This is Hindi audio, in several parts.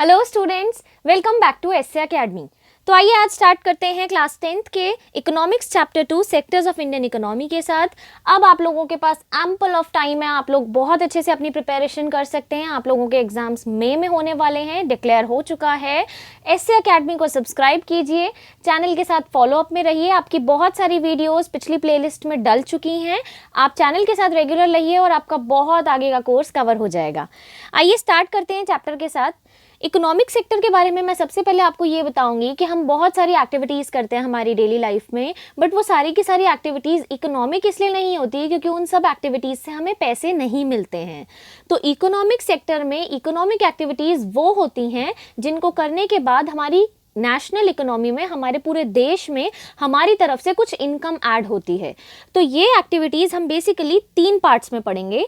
Hello students, welcome back to SA academy. तो आइए आज स्टार्ट करते हैं क्लास 10th के economics chapter 2 sectors of Indian economy के साथ। अब आप लोगों के पास एम्पल ऑफ टाइम है, आप लोग बहुत अच्छे से अपनी प्रिपरेशन कर सकते हैं। आप लोगों के एग्जाम्स मई में होने वाले हैं, डिक्लेयर हो चुका है। एसए एकेडमी को सब्सक्राइब कीजिए, चैनल के साथ फॉलोअप में रहिए। आपकी बहुत सारी वीडियोस पिछली प्लेलिस्ट में डल चुकी हैं, आप चैनल के साथ रेगुलर रहिए और आपका बहुत आगे का कोर्स कवर हो जाएगा। आइए स्टार्ट करते हैं चैप्टर के साथ। इकोनॉमिक सेक्टर के बारे में मैं सबसे पहले आपको ये बताऊंगी कि हम बहुत सारी एक्टिविटीज़ करते हैं हमारी डेली लाइफ में, बट वो सारी की सारी एक्टिविटीज़ इकोनॉमिक इसलिए नहीं होती है क्योंकि उन सब एक्टिविटीज़ से हमें पैसे नहीं मिलते हैं। तो इकोनॉमिक सेक्टर में इकोनॉमिक एक्टिविटीज़ वो होती हैं जिनको करने के बाद हमारी नेशनल इकोनॉमी में, हमारे पूरे देश में हमारी तरफ से कुछ इनकम ऐड होती है। तो ये एक्टिविटीज़ हम बेसिकली 3 पार्ट्स में पढ़ेंगे: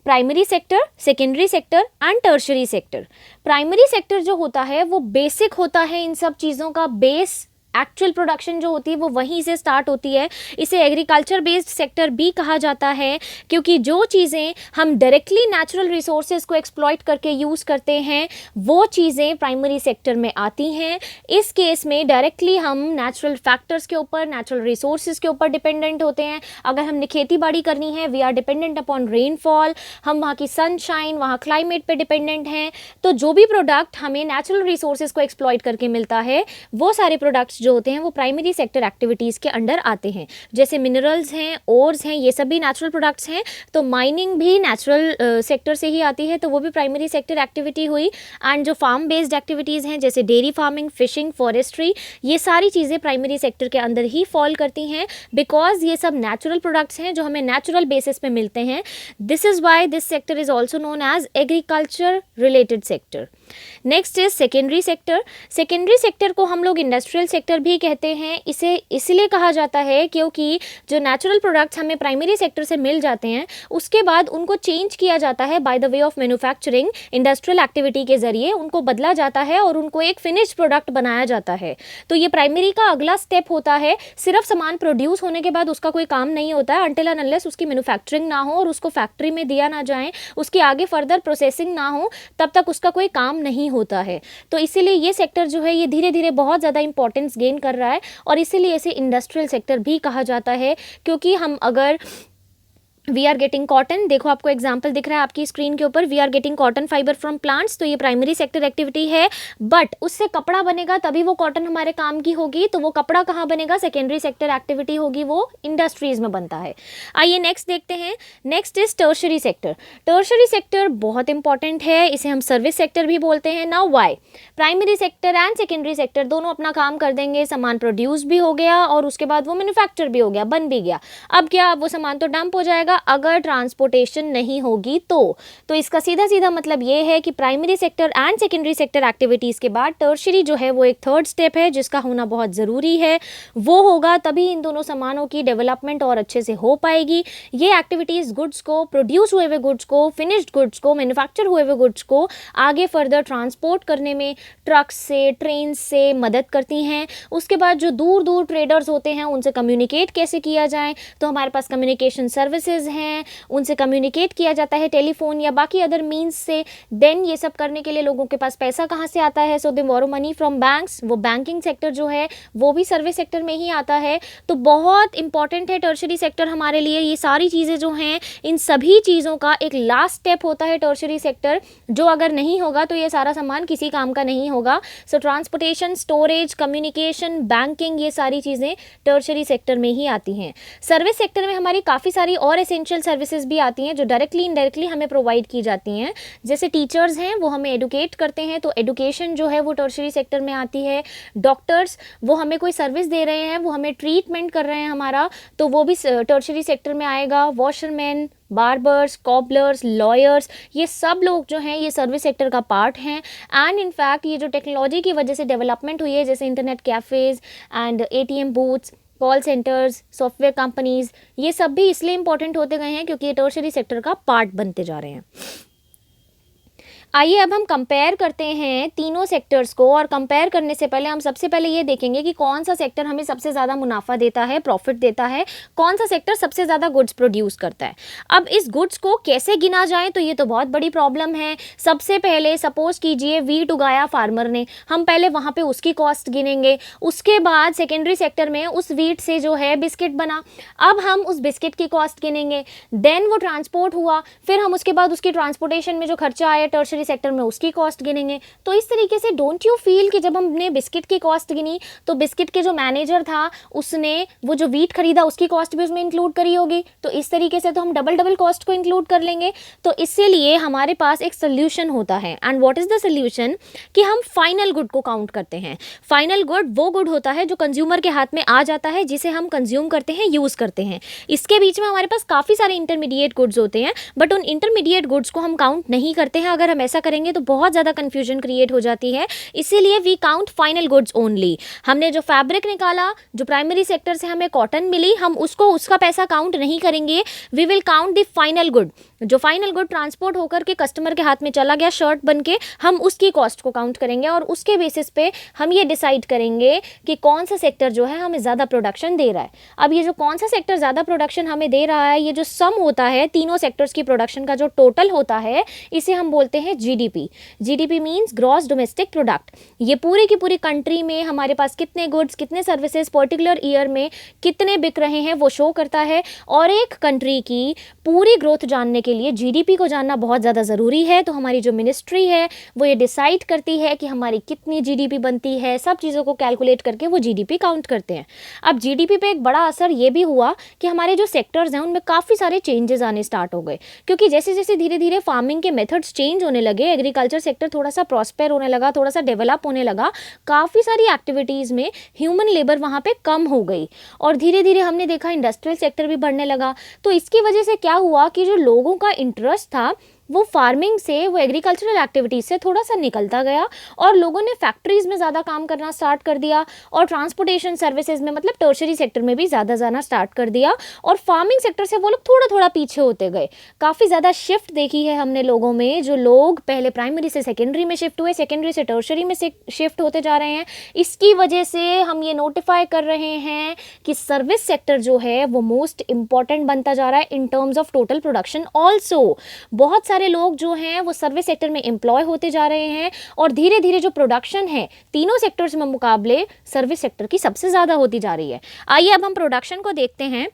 primary sector, secondary sector and tertiary sector. Primary sector जो होता है वो बेसिक होता है, इन सब चीज़ों का बेस एक्चुअल प्रोडक्शन जो होती है वो वहीं से स्टार्ट होती है। इसे एग्रीकल्चर बेस्ड सेक्टर भी कहा जाता है क्योंकि जो चीज़ें हम डायरेक्टली नेचुरल रिसोर्सेज को एक्सप्लॉइट करके यूज़ करते हैं वो चीज़ें प्राइमरी सेक्टर में आती हैं। इस केस में डायरेक्टली हम नेचुरल फैक्टर्स के ऊपर, नेचुरल रिसोर्सेज के ऊपर डिपेंडेंट होते हैं। अगर हमने खेती बाड़ी करनी है, we are dependent upon rainfall, हम वहाँ की सनशाइन, वहाँ क्लाइमेट पे डिपेंडेंट हैं। तो जो भी प्रोडक्ट हमें नेचुरल रिसोर्सेज को एक्सप्लॉइट करके मिलता है वो सारे प्रोडक्ट्स जो होते हैं वो प्राइमरी सेक्टर एक्टिविटीज़ के अंडर आते हैं। जैसे मिनरल्स हैं, ओर्स हैं, ये सब भी नेचुरल प्रोडक्ट्स हैं। तो माइनिंग भी नेचुरल सेक्टर से ही आती है, तो वो भी प्राइमरी सेक्टर एक्टिविटी हुई। एंड जो फार्म बेस्ड एक्टिविटीज़ हैं जैसे डेयरी फार्मिंग, फिशिंग, फॉरेस्ट्री, ये सारी चीज़ें प्राइमरी सेक्टर के अंदर ही फॉल करती हैं बिकॉज ये सब नेचुरल प्रोडक्ट्स हैं जो हमें नेचुरल बेसिस पे मिलते हैं। This is why this sector is also known as agriculture related sector. Next is secondary sector. Secondary sector को हम लोग इंडस्ट्रियल सेक्टर भी कहते हैं। इसे इसलिए कहा जाता है क्योंकि जो नेचुरल प्रोडक्ट्स हमें प्राइमरी सेक्टर से मिल जाते हैं उसके बाद उनको चेंज किया जाता है by the way of manufacturing, industrial activity के जरिए उनको बदला जाता है और उनको एक फिनिश्ड प्रोडक्ट बनाया जाता है। तो ये प्राइमरी का अगला स्टेप होता है। सिर्फ सामान प्रोड्यूस होने के बाद उसका कोई काम नहीं होता है अनटिल एंड अनलेस उसकी मैन्युफैक्चरिंग ना हो और उसको फैक्ट्री में दिया ना जाए, उसकी आगे फर्दर प्रोसेसिंग ना हो, तब तक उसका कोई काम नहीं होता है। तो इसीलिए ये सेक्टर जो है ये धीरे धीरे बहुत ज़्यादा इंपॉर्टेंस गेन कर रहा है और इसीलिए इसे इंडस्ट्रियल सेक्टर भी कहा जाता है। क्योंकि हम अगर वी आर गेटिंग कॉटन, देखो आपको एग्जाम्पल दिख रहा है आपकी स्क्रीन के ऊपर, we are getting cotton fibre from plants, तो ये प्राइमरी सेक्टर एक्टिविटी है। बट उससे कपड़ा बनेगा तभी वो कॉटन हमारे काम की होगी, तो वो कपड़ा कहाँ बनेगा? सेकेंडरी सेक्टर एक्टिविटी होगी, वो इंडस्ट्रीज में बनता है। आइए नेक्स्ट देखते हैं। Next is tertiary sector. Tertiary sector बहुत इंपॉर्टेंट है, इसे हम सर्विस सेक्टर भी बोलते हैं। Now why? Primary sector and secondary sector दोनों अपना काम कर देंगे, सामान प्रोड्यूस भी हो गया और उसके बाद वो मैन्युफैक्चर भी हो गया, बन भी गया। अब क्या, अब वो सामान तो डंप हो जाएगा अगर ट्रांसपोर्टेशन नहीं होगी तो इसका सीधा सीधा मतलब ये है कि primary sector and secondary sector activities के बाद टर्शरी जो है वो एक थर्ड स्टेप है जिसका होना बहुत ज़रूरी है। वो होगा तभी इन दोनों सामानों की डेवलपमेंट और अच्छे से हो पाएगी। ये एक्टिविटीज़ गुड्स को, प्रोड्यूस हुए हुए गुड्स को, फिनिश्ड गुड्स को, मैन्युफैक्चर हुए हुए गुड्स को आगे फर्दर ट्रांसपोर्ट करने में ट्रक से, ट्रेन से मदद करती हैं। उसके बाद जो दूर दूर ट्रेडर्स होते हैं उनसे कम्युनिकेट कैसे किया जाए, तो हमारे पास कम्युनिकेशन सर्विसेज हैं, उनसे कम्युनिकेट किया जाता है टेलीफोन या बाकी अदर मीन्स से। देन ये सब करने के लिए लोगों के पास पैसा कहाँ से आता है? सो दे बोरो मनी फ्रॉम बैंक्स। वो बैंकिंग सेक्टर जो है वो भी सर्विस सेक्टर में ही आता है। तो बहुत इंपॉर्टेंट है टर्शरी सेक्टर हमारे लिए। ये सारी चीज़ें जो हैं, इन सभी चीज़ों का एक लास्ट स्टेप होता है टर्शरी सेक्टर, जो अगर नहीं होगा तो ये सारा सामान किसी काम का नहीं होगा। सो ट्रांसपोर्टेशन, स्टोरेज, कम्युनिकेशन, बैंकिंग, ये सारी चीज़ें टर्शरी सेक्टर में ही आती हैं। सर्विस सेक्टर में हमारी काफ़ी सारी और एसेंशियल सर्विसेज भी आती हैं जो डायरेक्टली इनडायरेक्टली हमें प्रोवाइड की जाती हैं। जैसे टीचर्स हैं, वो हमें एडुकेट करते हैं, तो एडुकेशन जो है वो टर्शरी सेक्टर में आती है। डॉक्टर्स, वो हमें कोई सर्विस दे रहे हैं, वो हमें ट्रीटमेंट कर रहे हैं हमारा, तो वो भी टर्शरी सेक्टर में आएगा। वॉशरमैन, बार्बर्स, कॉबलर्स, लॉयर्स, ये सब लोग जो हैं ये सर्विस सेक्टर का पार्ट हैं। एंड इनफैक्ट ये जो टेक्नोलॉजी की वजह से डेवलपमेंट हुई है, जैसे internet cafes and ATM booths, call centres, software companies, ये सब भी इसलिए इंपॉर्टेंट होते गए हैं क्योंकि ये टर्शरी सेक्टर का पार्ट बनते जा रहे हैं। आइए अब हम कंपेयर करते हैं तीनों सेक्टर्स को, और कंपेयर करने से पहले हम सबसे पहले ये देखेंगे कि कौन सा सेक्टर हमें सबसे ज़्यादा मुनाफा देता है, प्रॉफिट देता है, कौन सा सेक्टर सबसे ज़्यादा गुड्स प्रोड्यूस करता है। अब इस गुड्स को कैसे गिना जाए, तो ये तो बहुत बड़ी प्रॉब्लम है। सबसे पहले सपोज कीजिए वीट उगाया फार्मर ने, हम पहले वहाँ पे उसकी कॉस्ट गिनेंगे। उसके बाद सेकेंडरी सेक्टर में उस वीट से जो है बिस्किट बना, अब हम उस बिस्किट की कॉस्ट गिनेंगे। देन वो ट्रांसपोर्ट हुआ, फिर हम उसके बाद उसकी ट्रांसपोर्टेशन में जो खर्चा आया टर्शरी सेक्टर में उसकी कॉस्ट गिनेंगे। तो इस तरीके से डोंट यू फील कि जब हमने बिस्किट की कॉस्ट गिनी तो बिस्किट के जो मैनेजर था उसने वो जो वीट खरीदा उसकी कॉस्ट भी उसमें इंक्लूड करी होगी। तो इस तरीके से तो हम डबल डबल कॉस्ट को इंक्लूड कर लेंगे। तो इसीलिए हमारे पास एक सोल्यूशन होता है। And what is the solution, कि हम फाइनल गुड को काउंट करते हैं। फाइनल गुड वो गुड होता है जो कंज्यूमर के हाथ में आ जाता है, जिसे हम कंज्यूम करते हैं, यूज करते हैं। इसके बीच में हमारे पास काफी सारे इंटरमीडिएट गुड्स होते हैं, बट उन इंटरमीडिएट गुड्स को हम काउंट नहीं करते हैं। अगर हम ऐसा करेंगे तो बहुत ज़्यादा कंफ्यूजन क्रिएट हो जाती है, इसीलिए we count final goods only. हमने जो फैब्रिक निकाला, जो प्राइमरी सेक्टर से हमें कॉटन मिली, हम उसको उसका पैसा काउंट नहीं करेंगे। We will count the final good. जो फाइनल गुड ट्रांसपोर्ट होकर के कस्टमर के हाथ में चला गया शर्ट बन के, हम उसकी कॉस्ट को काउंट करेंगे और उसके बेसिस पे हम ये डिसाइड करेंगे कि कौन सा सेक्टर जो है हमें ज़्यादा प्रोडक्शन दे रहा है। अब ये जो कौन सा सेक्टर ज़्यादा प्रोडक्शन हमें दे रहा है, ये जो सम होता है तीनों सेक्टर्स की प्रोडक्शन का जो टोटल होता है, इसे हम बोलते हैं GDP. GDP means gross domestic product. ये पूरी की पूरी कंट्री में हमारे पास कितने गुड्स, कितने सर्विसेज पर्टिकुलर ईयर में कितने बिक रहे हैं वो शो करता है। और एक कंट्री की पूरी ग्रोथ जानने के लिए जीडीपी को जानना बहुत ज़्यादा ज़रूरी है। तो हमारी जो मिनिस्ट्री है वो ये डिसाइड करती है कि हमारी कितनी जीडीपी बनती है, सब चीज़ों को कैलकुलेट करके वो जीडीपी काउंट करते हैं। अब जीडीपी पे एक बड़ा असर ये भी हुआ कि हमारे जो सेक्टर्स हैं उनमें काफ़ी सारे चेंजेस आने स्टार्ट हो गए, क्योंकि जैसे जैसे धीरे धीरे फार्मिंग के मेथड्स चेंज होने लगे, एग्रीकल्चर सेक्टर थोड़ा सा प्रॉस्पेर होने लगा, थोड़ा सा डेवलप होने लगा, काफ़ी सारी एक्टिविटीज़ में ह्यूमन लेबर वहाँ पे कम हो गई और धीरे धीरे हमने देखा इंडस्ट्रियल सेक्टर भी बढ़ने लगा। तो इसकी वजह से क्या हुआ कि जो लोगों का इंटरेस्ट था वो फार्मिंग से, वो एग्रीकल्चरल एक्टिविटीज़ से थोड़ा सा निकलता गया और लोगों ने फैक्ट्रीज़ में ज़्यादा काम करना स्टार्ट कर दिया और ट्रांसपोर्टेशन सर्विसेज में, मतलब टर्शरी सेक्टर में भी ज़्यादा जाना स्टार्ट कर दिया और फार्मिंग सेक्टर से वो लोग थोड़ा थोड़ा पीछे होते गए। काफ़ी ज़्यादा शिफ्ट देखी है हमने लोगों में, जो लोग पहले प्राइमरी से सेकेंडरी में शिफ्ट हुए, सेकेंडरी से टर्शरी में शिफ्ट होते जा रहे हैं। इसकी वजह से हम ये नोटिफाई कर रहे हैं कि सर्विस सेक्टर जो है वो मोस्ट इंपॉर्टेंट बनता जा रहा है in terms of total production. Also बहुत सारे लोग जो हैं वो सर्विस सेक्टर में एम्प्लॉय होते जा रहे हैं और धीरे धीरे जो प्रोडक्शन है तीनों सेक्टर्स में मुकाबले सर्विस सेक्टर की सबसे ज़्यादा होती जा रही है। आइए अब हम प्रोडक्शन को देखते हैं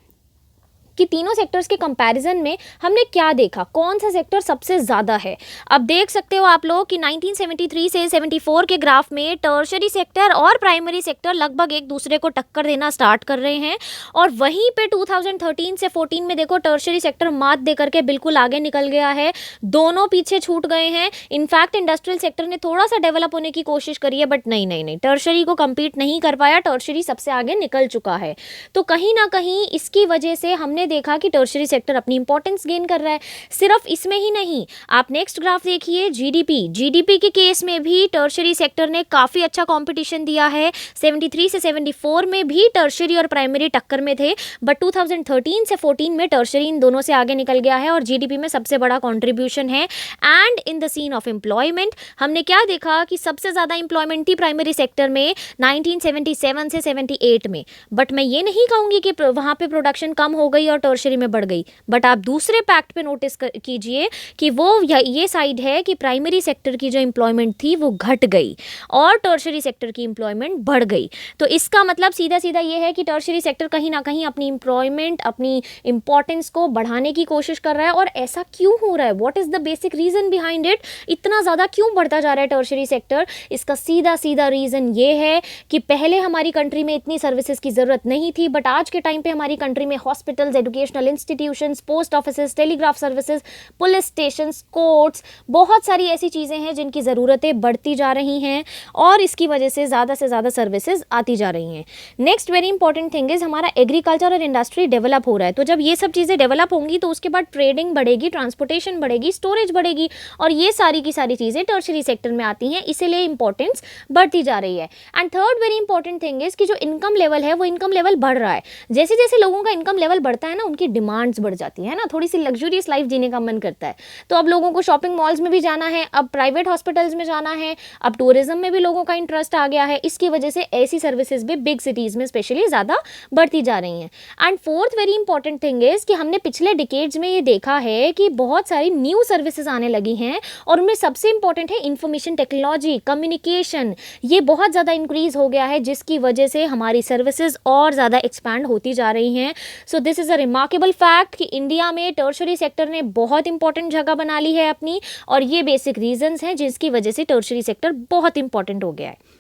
कि तीनों सेक्टर्स के कंपैरिजन में हमने क्या देखा, कौन सा सेक्टर सबसे ज़्यादा है। अब देख सकते हो आप लोग कि 1973 से 74 के ग्राफ में टर्शरी सेक्टर और प्राइमरी सेक्टर लगभग एक दूसरे को टक्कर देना स्टार्ट कर रहे हैं और वहीं पे 2013 से 14 में देखो टर्शरी सेक्टर मात दे करके बिल्कुल आगे निकल गया है, दोनों पीछे छूट गए हैं। इनफैक्ट इंडस्ट्रियल सेक्टर ने थोड़ा सा डेवलप होने की कोशिश करी है, बट नहीं, टर्शरी को कम्पीट नहीं कर पाया, टर्शरी सबसे आगे निकल चुका है। तो कहीं ना कहीं इसकी वजह से हमने देखा कि टर्शरी सेक्टर अपनी इंपॉर्टेंस गेन कर रहा है। सिर्फ इसमें ही नहीं, आप नेक्स्ट ग्राफ देखिए, जीडीपी के केस में भी टर्शरी सेक्टर ने काफ़ी अच्छा कंपटीशन दिया है। 73 से 74 में भी टर्शरी और प्राइमरी टक्कर में थे, बट 2013 से 14 में टर्शरी इन दोनों से आगे निकल गया है और जीडीपी में सबसे बड़ा कॉन्ट्रीब्यूशन है। And in the scene of employment हमने क्या देखा कि सबसे ज़्यादा एम्प्लॉयमेंट थी प्राइमरी सेक्टर में 1977 से 78 में। बट मैं ये नहीं कहूँगी कि वहाँ पे प्रोडक्शन कम हो गई और टर्शरी में बढ़ गई, बट आप दूसरे पैक्ट पे नोटिस कीजिए कि वो ये साइड है कि प्राइमरी सेक्टर की जो एम्प्लॉयमेंट थी वो घट गई और टर्शरी सेक्टर की एम्प्लॉयमेंट बढ़ गई। तो इसका मतलब सीधा सीधा ये है कि टर्शरी सेक्टर कहीं ना कहीं अपनी एम्प्लॉयमेंट, अपनी इंपॉर्टेंस को बढ़ाने की कोशिश कर रहा है। और ऐसा क्यों हो रहा है, what is the basic reason behind it, इतना ज़्यादा क्यों बढ़ता जा रहा है टर्शरी सेक्टर? इसका सीधा सीधा रीज़न ये है कि पहले हमारी कंट्री में इतनी सर्विसेज की ज़रूरत नहीं थी, बट आज के टाइम पे हमारी कंट्री में hospitals, educational institutions, post offices, telegraph services, police stations, courts, बहुत सारी ऐसी चीज़ें हैं जिनकी ज़रूरतें बढ़ती जा रही हैं और इसकी वजह से ज़्यादा सर्विसेज आती जा रही हैं। Next very important thing is हमारा एग्रीकल्चर और इंडस्ट्री डेवलप हो रहा है। तो जब ये सब चीज़ें डेवलप होंगी तो उसके बाद ट्रेडिंग बढ़ेगी, ट्रांसपोर्टेशन बढ़ेगी, स्टोरेज बढ़ेगी और ये सारी की सारी चीज़ें टर्शरी सेक्टर में आती हैं, इसीलिए इंपॉर्टेंस बढ़ती जा रही है। And third very important thing is कि जो इनकम लेवल है वो इनकम लेवल बढ़ रहा है। जैसे जैसे लोगों का इनकम लेवल बढ़ता जाता है ना, उनकी डिमांड्स बढ़ जाती है ना, थोड़ी सी लग्जूरियस लाइफ जीने का मन करता है। तो अब लोगों को शॉपिंग मॉल्स में भी जाना है, अब प्राइवेट हॉस्पिटल्स में जाना है, अब टूरिज्म में भी लोगों का इंटरेस्ट आ गया है। इसकी वजह से ऐसी सर्विसेज भी बिग सिटीज़ में स्पेशली ज़्यादा बढ़ती जा रही हैं। And fourth very important thing is कि हमने पिछले डिकेड्स में ये देखा है कि बहुत सारी न्यू सर्विसेज आने लगी हैं, और उनमें सबसे इंपॉर्टेंट है इंफॉर्मेशन टेक्नोलॉजी, कम्युनिकेशन। ये बहुत ज़्यादा इंक्रीज हो गया है, जिसकी वजह से हमारी सर्विसेज और ज़्यादा एक्सपैंड होती जा रही हैं। So this is a remarkable fact कि इंडिया में टर्शरी सेक्टर ने बहुत इंपॉर्टेंट जगह बना ली है अपनी, और ये बेसिक रीजंस हैं जिसकी वजह से टर्शरी सेक्टर बहुत इंपॉर्टेंट हो गया है।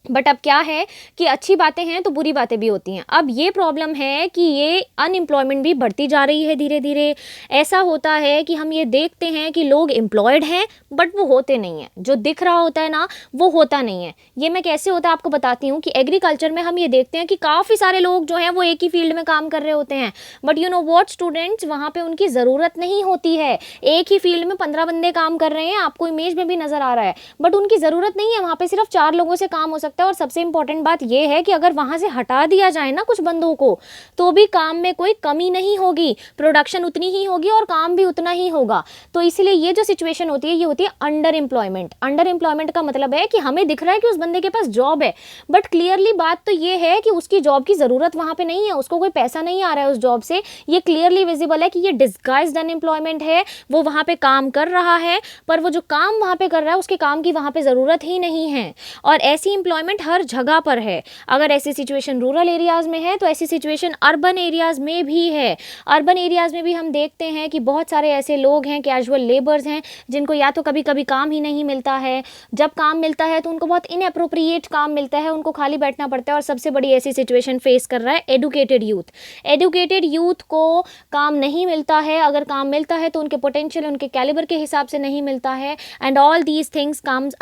बट अब क्या है कि अच्छी बातें हैं तो बुरी बातें भी होती हैं। अब ये प्रॉब्लम है कि ये अनएम्प्लॉयमेंट भी बढ़ती जा रही है धीरे धीरे। ऐसा होता है कि हम ये देखते हैं कि लोग एम्प्लॉयड हैं बट वो होते नहीं हैं, जो दिख रहा होता है ना वो होता नहीं है। ये मैं कैसे होता है आपको बताती हूँ कि एग्रीकल्चर में हम ये देखते हैं कि काफ़ी सारे लोग जो हैं वो एक ही फील्ड में काम कर रहे होते हैं, but you know what students, वहाँ पर उनकी ज़रूरत नहीं होती है। एक ही फील्ड में 15 बंदे काम कर रहे हैं, आपको इमेज में भी नज़र आ रहा है, बट उनकी ज़रूरत नहीं है, वहाँ पर सिर्फ 4 लोगों से काम हो सकता है। और सबसे इंपॉर्टेंट बात यह है कि अगर वहां से हटा दिया जाए ना कुछ बंदों को, तो भी काम में कोई कमी नहीं होगी, प्रोडक्शन उतनी ही होगी और काम भी उतना ही होगा। तो इसलिए ये जो सिचुएशन होती है ये होती है अंडर एम्प्लॉयमेंट। अंडर एम्प्लॉयमेंट का मतलब है कि हमें दिख रहा है कि उस बंदे के पास जॉब है, बट क्लियरली बात तो ये है कि उसकी जॉब की जरूरत वहां पे नहीं है, उसको कोई पैसा नहीं आ रहा है उस जॉब से। ये क्लियरली विजिबल है कि ये डिस्गाइज्ड अनएम्प्लॉयमेंट है। वो वहां पे काम कर रहा है, पर वो जो काम वहां पे कर रहा है उसके काम की वहां पे जरूरत ही नहीं है। और ऐसी एम्प्लॉयमेंट हर जगह पर है। अगर ऐसी सिचुएशन रूरल एरियाज में है तो ऐसी सिचुएशन अर्बन एरियाज में भी है। अर्बन एरियाज में भी हम देखते हैं कि बहुत सारे ऐसे लोग हैं, कैजुअल लेबर्स हैं, जिनको या तो कभी कभी काम ही नहीं मिलता है, जब काम मिलता है तो उनको बहुत इनएप्रोप्रिएट काम मिलता है, उनको खाली बैठना पड़ता है। और सबसे बड़ी ऐसी सिचुएशन फेस कर रहा है एडुकेटेड यूथ। एडुकेटेड यूथ को काम नहीं मिलता है, अगर काम मिलता है तो उनके पोटेंशियल, उनके कैलिबर के हिसाब से नहीं मिलता है। And all these things comes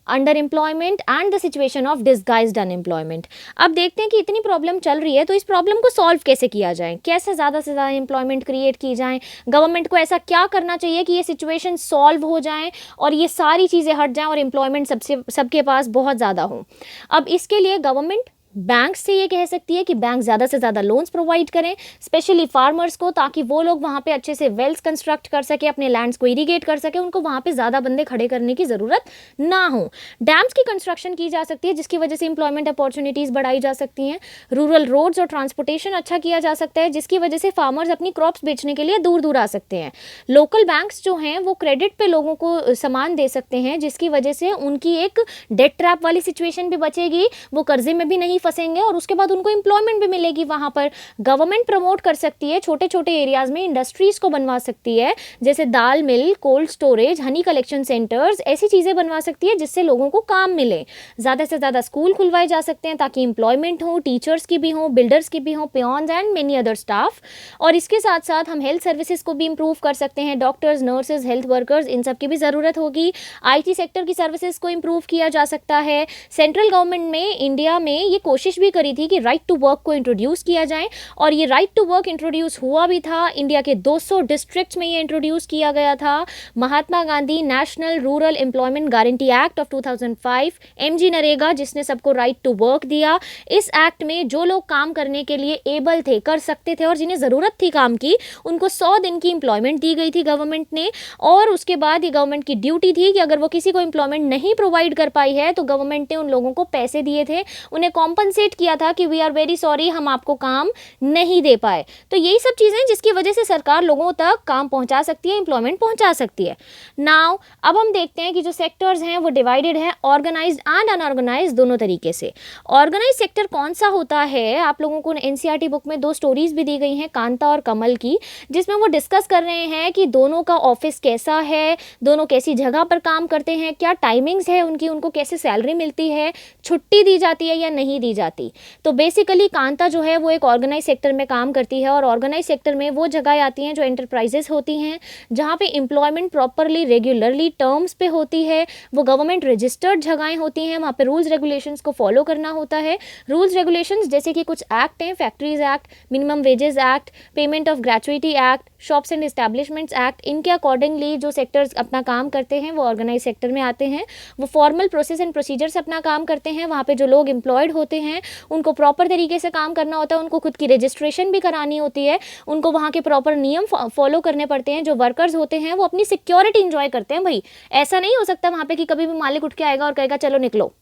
under employment and the situation of disguised unemployment. अब देखते हैं कि इतनी प्रॉब्लम चल रही है तो इस प्रॉब्लम को सॉल्व कैसे किया जाए, कैसे ज़्यादा से ज़्यादा एम्प्लॉयमेंट क्रिएट की जाए। गवर्नमेंट को ऐसा क्या करना चाहिए कि ये सिचुएशन सॉल्व हो जाए और ये सारी चीज़ें हट जाएं और एम्प्लॉयमेंट सबके पास बहुत ज़्यादा हो। अब इसके लिए गवर्नमेंट बैंक से ये कह सकती है कि बैंक ज़्यादा से ज़्यादा लोन्स प्रोवाइड करें, स्पेशली फार्मर्स को, ताकि वो लोग वहाँ पे अच्छे से वेल्स कंस्ट्रक्ट कर सके, अपने लैंड्स को इरीगेट कर सके, उनको वहाँ पे ज़्यादा बंदे खड़े करने की ज़रूरत ना हो। डैम्स की कंस्ट्रक्शन की जा सकती है जिसकी वजह से इंप्लॉयमेंट अपॉर्चुनिटीज़ बढ़ाई जा सकती हैं। रूरल रोड्स और ट्रांसपोर्टेशन अच्छा किया जा सकता है जिसकी वजह से फार्मर्स अपनी क्रॉप्स बेचने के लिए दूर दूर आ सकते हैं। लोकल बैंक्स जो हैं वो क्रेडिट पे लोगों को सामान दे सकते हैं जिसकी वजह से उनकी एक डेट ट्रैप वाली सिचुएशन भी बचेगी, वो कर्जे में भी नहीं फंसेंगे और उसके बाद उनको एम्प्लॉयमेंट भी मिलेगी। वहां पर गवर्नमेंट प्रमोट कर सकती है, छोटे छोटे एरियाज में इंडस्ट्रीज को बनवा सकती है, जैसे दाल mill, cold storage, honey collection centres, ऐसी चीजें बनवा सकती है जिससे लोगों को काम मिले। ज्यादा से ज्यादा स्कूल खुलवाए जा सकते हैं ताकि एम्प्लॉयमेंट हो, टीचर्स की भी हो, बिल्डर्स की भी हो, peons and many other staff. और इसके साथ साथ हम हेल्थ सर्विसेज को भी इंप्रूव कर सकते हैं, डॉक्टर्स, नर्सेज, हेल्थ वर्कर्स, इन सब की भी जरूरत होगी। IT सेक्टर की सर्विसेज को इंप्रूव किया जा सकता है। सेंट्रल गवर्नमेंट में इंडिया में ये कोशिश भी करी थी कि राइट टू वर्क को इंट्रोड्यूस किया जाए, और ये राइट टू वर्क इंट्रोड्यूस हुआ भी था। इंडिया के 200 डिस्ट्रिक्ट्स में ये इंट्रोड्यूस किया गया था। Mahatma Gandhi national rural employment guarantee act of 2005, MG NREGA, जिसने सबको राइट टू वर्क दिया। इस एक्ट में जो लोग काम करने के लिए एबल थे, कर सकते थे और जिन्हें ज़रूरत थी काम की, उनको 100 दिन की एम्प्लॉयमेंट दी गई थी गवर्नमेंट ने। और उसके बाद ये गवर्नमेंट की ड्यूटी थी कि अगर वो किसी को एम्प्लॉयमेंट नहीं प्रोवाइड कर पाई है तो गवर्नमेंट ने उन लोगों को पैसे दिए थे, उन्हें कॉम्पनसेट किया था कि वी आर वेरी सॉरी, हम आपको काम नहीं दे पाए। तो यही सब चीज़ें जिसकी वजह से सरकार लोगों तक काम पहुंचा सकती है, एम्प्लॉयमेंट पहुंचा सकती है। नाउ अब हम देखते हैं कि जो सेक्टर्स हैं वो डिवाइडेड है ऑर्गेनाइज्ड एंड अनऑर्गेनाइज्ड दोनों तरीके से। ऑर्गेनाइज सेक्टर कौन सा होता है, आप लोगों को NCERT बुक में 2 स्टोरीज भी दी गई हैं, कांता और कमल की, जिसमें वो डिस्कस कर रहे हैं कि दोनों का ऑफिस कैसा है, दोनों कैसी जगह पर काम करते हैं, क्या टाइमिंग्स है उनकी, उनको कैसे सैलरी मिलती है, छुट्टी दी जाती है या नहीं दी जाती। तो बेसिकली कांता जो है वो एक ऑर्गेनाइज सेक्टर में काम करती है, और ऑर्गेनाइज सेक्टर में वो जगह आती हैं जो एंटरप्राइजेस होती हैं, जहाँ पे एम्प्लॉयमेंट प्रॉपरली रेगुलरली टर्म्स पे होती है, वो गवर्नमेंट रजिस्टर्ड जगहें होती हैं, वहाँ पे रूल्स रेगुलेशंस को फॉलो करना होता है। रूल्स रेगुलेशंस जैसे कि कुछ एक्ट हैं, factories act, minimum wages act, payment of gratuity act, shops and establishments act, इनके अकॉर्डिंगली जो सेक्टर्स अपना काम करते हैं वो ऑर्गेनाइज सेक्टर में आते हैं। वो फॉर्मल प्रोसेस एंड प्रोसीजर से अपना काम करते हैं, वहाँ पे जो लोग एम्प्लॉयड होते होते हैं, उनको प्रॉपर तरीके से काम करना होता है, उनको खुद की रजिस्ट्रेशन भी करानी होती है, उनको वहाँ के प्रॉपर नियम फॉलो करने पड़ते हैं। जो वर्कर्स होते हैं वो अपनी सिक्योरिटी इंजॉय करते हैं भाई। ऐसा नहीं हो सकता वहाँ पे कि कभी भी मालिक उठ के आएगा और कहेगा चलो निकलो,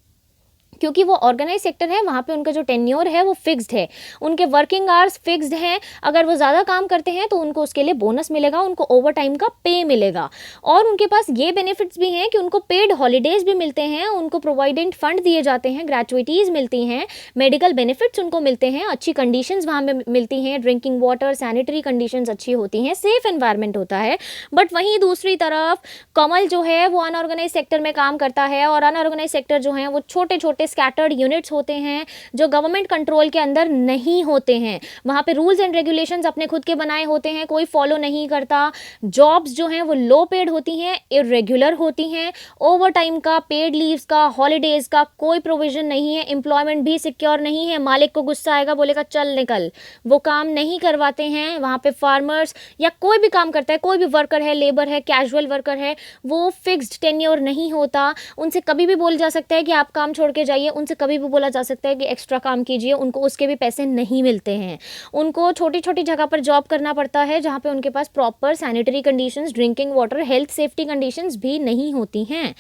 क्योंकि वो ऑर्गेनाइज सेक्टर है, वहाँ पे उनका जो टेन्योर है वो फिक्स्ड है, उनके वर्किंग आवर्स फिक्स्ड हैं। अगर वो ज़्यादा काम करते हैं तो उनको उसके लिए बोनस मिलेगा, उनको ओवर टाइम का पे मिलेगा, और उनके पास ये बेनिफिट्स भी हैं कि उनको पेड हॉलीडेज भी मिलते हैं, उनको प्रोविडेंट फंड दिए जाते हैं, ग्रेचुइटीज़ मिलती हैं, मेडिकल बेनिफिट्स उनको मिलते हैं, अच्छी कंडीशंस वहाँ में मिलती हैं, ड्रिंकिंग वाटर, सैनिटरी कंडीशंस अच्छी होती हैं, सेफ एनवायरनमेंट होता है। बट वहीं दूसरी तरफ कमल जो है वो अनऑर्गेनाइज सेक्टर में काम करता है, और अनऑर्गेनाइज सेक्टर जो है वो छोटे छोटे स्कैटर्ड यूनिट्स होते हैं जो गवर्नमेंट कंट्रोल के अंदर नहीं होते हैं। वहाँ पे रूल्स एंड रेगुलेशंस अपने खुद के बनाए होते हैं, कोई फॉलो नहीं करता। जॉब्स जो हैं वो लो पेड होती हैं, इरेगुलर होती हैं, ओवर टाइम का, पेड लीव्स का, हॉलीडेज का कोई प्रोविजन नहीं है, एम्प्लॉयमेंट भी सिक्योर नहीं है। मालिक को गुस्सा आएगा, बोलेगा चल निकल, वो काम नहीं करवाते हैं। वहाँ पे फार्मर्स या कोई भी काम करता है, कोई भी वर्कर है, लेबर है, कैजुअल वर्कर है, वो फिक्स्ड टेन्योर नहीं होता। उनसे कभी भी बोल जा सकता है कि आप काम छोड़ के जाइए, उनसे कभी भी बोला जा सकता है कि एक्स्ट्रा काम कीजिए, उनको उसके भी पैसे नहीं मिलते हैं। उनको छोटी छोटी जगह पर जॉब करना पड़ता है जहाँ पे उनके पास proper sanitary conditions, drinking water, health safety conditions भी नहीं होती हैं।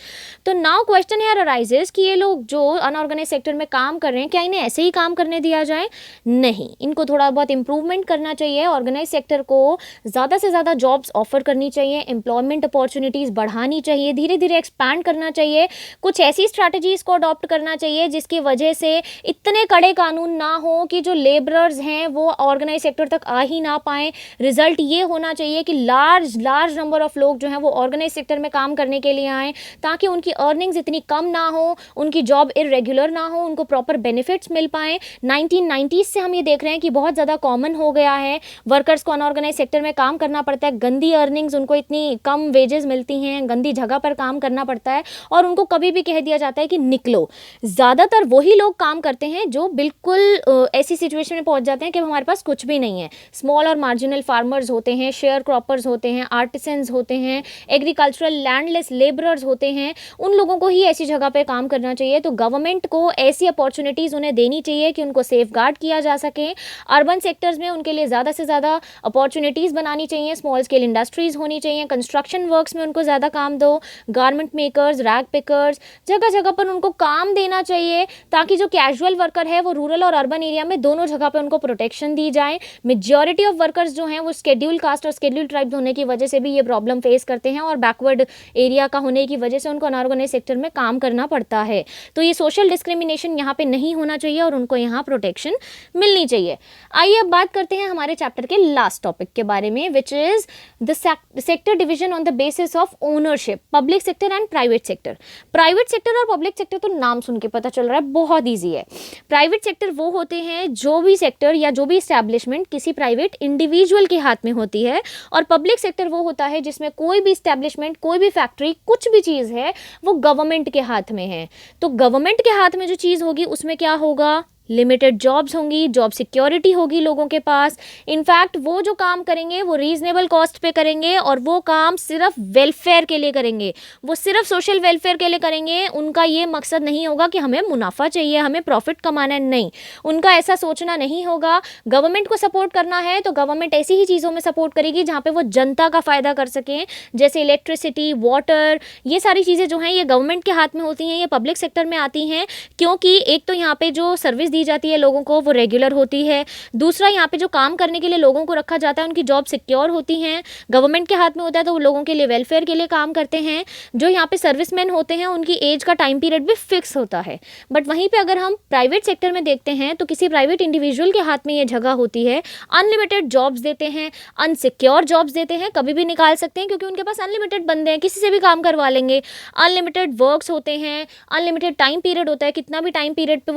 तो नाउ क्वेश्चन हियर अराइजेस कि ये लोग जो अनऑर्गेनाइज सेक्टर में काम कर रहे हैं, क्या इन्हें ऐसे ही काम करने दिया जाए? नहीं, इनको थोड़ा बहुत इंप्रूवमेंट करना चाहिए। ऑर्गेनाइज सेक्टर को ज़्यादा से ज़्यादा जॉब्स ऑफर करनी चाहिए, एम्प्लॉयमेंट अपॉर्चुनिटीज़ बढ़ानी चाहिए, धीरे धीरे एक्सपैंड करना चाहिए, कुछ ऐसी स्ट्रैटेजीज़ को अडॉप्ट करना चाहिए जिसकी वजह से इतने कड़े कानून ना हो कि जो लेबरर्स हैं वो ऑर्गेनाइज सेक्टर तक आ ही ना पाएँ। रिजल्ट ये होना चाहिए कि लार्ज नंबर ऑफ लोग जो हैं वो ऑर्गेनाइज सेक्टर में काम करने के लिए आएँ, ताकि उनकी अर्निंग्स इतनी कम ना हो, उनकी जॉब इरेगुलर ना हो, उनको प्रॉपर बेनिफिट्स मिल पाएँ। 1990s से हम ये देख रहे हैं कि बहुत ज़्यादा कॉमन हो गया है, वर्कर्स को अनऑर्गेनाइज सेक्टर में काम करना पड़ता है, गंदी अर्निंग्स, उनको इतनी कम वेजेस मिलती हैं, गंदी जगह पर काम करना पड़ता है, और उनको कभी भी कह दिया जाता है कि निकलो। ज़्यादातर वही लोग काम करते हैं जो बिल्कुल ऐसी सिचुएशन में पहुंच जाते हैं कि हमारे पास कुछ भी नहीं है। स्मॉल और मार्जिनल फार्मर्स होते हैं, शेयर क्रॉपर्स होते हैं, आर्टिसंस होते हैं, एग्रीकल्चरल लैंडलेस लेबरर्स होते हैं, उन लोगों को ही ऐसी जगह पे काम करना चाहिए। तो गवर्नमेंट को ऐसी अपॉर्चुनिटीज़ उन्हें देनी चाहिए कि उनको सेफ गार्ड किया जा सके। अर्बन सेक्टर्स में उनके लिए ज़्यादा से ज़्यादा अपॉर्चुनिटीज़ बनानी चाहिए, स्मॉल स्केल इंडस्ट्रीज़ होनी चाहिए, कंस्ट्रक्शन वर्क्स में उनको ज़्यादा काम दो, गारमेंट मेकर्स, रैग पिकर्स, जगह जगह पर उनको काम देना चाहिए, ताकि जो कैजुअल वर्कर है वो रूरल और अर्बन एरिया में दोनों जगह पे उनको प्रोटेक्शन दी जाए। मेजॉरिटी ऑफ वर्कर्स जो हैं वो शेड्यूल कास्ट और शेड्यूल ट्राइब्स होने की वजह से भी ये प्रॉब्लम फेस करते हैं, और बैकवर्ड एरिया का होने की वजह से उनको अनऑर्गेनाइज सेक्टर में काम करना पड़ता है। तो ये सोशल डिस्क्रिमिनेशन यहाँ पे नहीं होना चाहिए और उनको यहाँ प्रोटेक्शन मिलनी चाहिए। आइए अब बात करते हैं हमारे चैप्टर के लास्ट टॉपिक के बारे में, which is the sector division on the basis of ownership, public sector and private sector. Private sector और पब्लिक सेक्टर तो नाम सुन के पता चल रहा है, बहुत ईजी है। प्राइवेट सेक्टर वो होते हैं जो भी सेक्टर या जो भी इस्टेब्लिशमेंट किसी प्राइवेट इंडिविजुअल के हाथ में होती है, और पब्लिक सेक्टर वो होता है जिसमें कोई भी इस्टेब्लिशमेंट, कोई भी फैक्ट्री, कुछ भी चीज़ है वो गवर्नमेंट के हाथ में है। तो गवर्नमेंट के हाथ में जो चीज़ होगी उसमें क्या होगा? लिमिटेड जॉब्स होंगी, जॉब सिक्योरिटी होगी लोगों के पास। इनफैक्ट वो जो काम करेंगे वो रीजनेबल कॉस्ट पे करेंगे, और वो काम सिर्फ वेलफेयर के लिए करेंगे, वो सिर्फ सोशल वेलफेयर के लिए करेंगे। उनका ये मकसद नहीं होगा कि हमें मुनाफा चाहिए, हमें प्रॉफिट कमाना है, नहीं, उनका ऐसा सोचना नहीं होगा। गवर्नमेंट को सपोर्ट करना है तो गवर्नमेंट ऐसी ही चीज़ों में सपोर्ट करेगी जहाँ पे वो जनता का फ़ायदा कर सकें, जैसे इलेक्ट्रिसिटी, वाटर, ये सारी चीज़ें जो हैं ये गवर्नमेंट के हाथ में होती हैं, ये पब्लिक सेक्टर में आती हैं, क्योंकि एक तो यहाँ पे जो सर्विस दी जाती है लोगों को वो रेगुलर होती है, दूसरा यहाँ पे जो काम करने के लिए लोगों को रखा जाता है उनकी जॉब सिक्योर होती हैं, गवर्नमेंट के हाथ में होता है तो वो लोगों के लिए वेलफेयर के लिए काम करते हैं। जो यहाँ पे सर्विसमैन होते हैं उनकी एज का टाइम पीरियड भी फिक्स होता है। बट वहीं पे अगर हम प्राइवेट सेक्टर में देखते हैं तो किसी प्राइवेट इंडिविजुअल के हाथ में ये जगह होती है, अनलिमिटेड जॉब्स देते हैं, अनसिक्योर जॉब्स देते हैं, कभी भी निकाल सकते हैं क्योंकि उनके पास अनलिमिटेड बंदे हैं, किसी से भी काम करवा लेंगे, अनलिमिटेड वर्क्स होते हैं, अनलिमिटेड टाइम पीरियड होता है, कितना भी टाइम पीरियड पे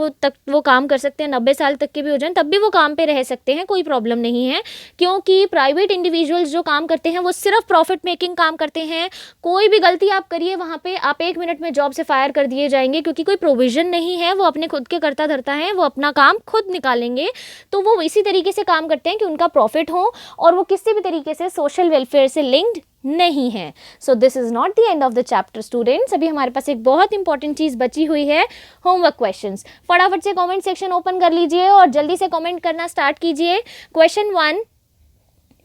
वो काम कर सकते हैं, 90 साल तक के भी हो जाए तब भी वो काम पे रह सकते हैं, कोई प्रॉब्लम नहीं है। क्योंकि प्राइवेट इंडिविजुअल्स जो काम करते हैं वो सिर्फ प्रॉफिट मेकिंग काम करते हैं। कोई भी गलती आप करिए वहाँ पे आप 1 मिनट में जॉब से फायर कर दिए जाएंगे, क्योंकि कोई प्रोविजन नहीं है, वो अपने खुद के करता धरता है, वो अपना काम खुद निकालेंगे। तो वो इसी तरीके से काम करते हैं कि उनका प्रॉफिट हो और वो किसी भी तरीके से सोशल वेलफेयर से लिंक्ड नहीं है। So this is not the end of the chapter students. अभी हमारे पास एक बहुत इंपॉर्टेंट चीज बची हुई है, होमवर्क क्वेश्चंस। फटाफट से कमेंट सेक्शन ओपन कर लीजिए और जल्दी से कमेंट करना स्टार्ट कीजिए। Question 1,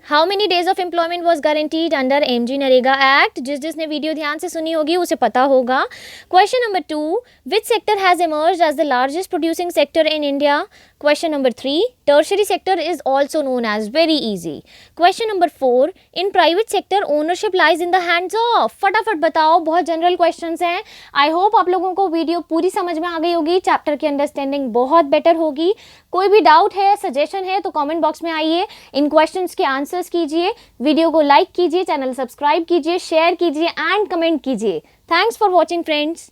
how many days of employment was guaranteed under MG NREGA act. जिसने वीडियो ध्यान से सुनी होगी उसे पता होगा। Question number 2, which sector has emerged as the largest producing sector in India. Question number 3, tertiary sector is also known as, very easy. Question number 4, in private sector ownership lies in the hands of. फटाफट बताओ, बहुत जनरल क्वेश्चंस हैं। आई होप आप लोगों को वीडियो पूरी समझ में आ गई होगी, चैप्टर की अंडरस्टैंडिंग बहुत बेटर होगी। कोई भी डाउट है, सजेशन है तो कमेंट बॉक्स में आइए, इन क्वेश्चंस के आंसर्स कीजिए, वीडियो को लाइक कीजिए, चैनल सब्सक्राइब कीजिए, शेयर कीजिए एंड कमेंट कीजिए। Thanks for watching friends.